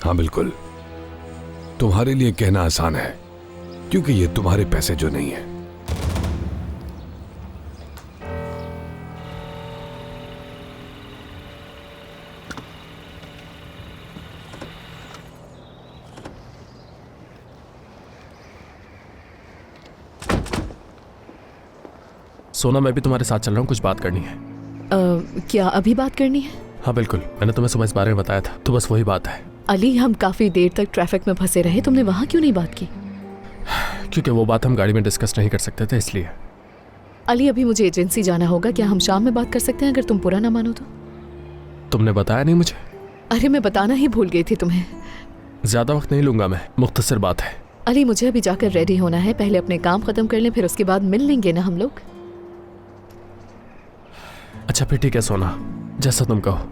हाँ बिल्कुल, तुम्हारे लिए कहना आसान है क्योंकि ये तुम्हारे पैसे जो नहीं है। सोना, मैं भी तुम्हारे साथ चल रहा हूँ, कुछ बात करनी है। क्या अभी बात करनी है? हाँ बिल्कुल, मैंने तुम्हें सुबह इस बारे में बताया था, तो बस वही बात है। अली, हम काफी देर तक ट्रैफिक में फंसे रहे, तुमने वहां क्यों नहीं बात की? क्योंकि वो बात हम गाड़ी में डिस्कस नहीं कर सकते थे, इसलिए। अली, अभी मुझे एजेंसी जाना होगा, क्या हम शाम में बात कर सकते हैं अगर तुम बुरा ना मानो तो? तुमने बताया नहीं मुझे। अरे मैं बताना ही भूल गई थी तुम्हें। ज्यादा वक्त नहीं लूंगा मैं, मुख्तसर बात है। अली, मुझे अभी जाकर रेडी होना है, पहले अपने काम खत्म कर लें, फिर उसके बाद मिल लेंगे ना हम लोग। अच्छा फिर ठीक है सोना, जैसा तुम कहो।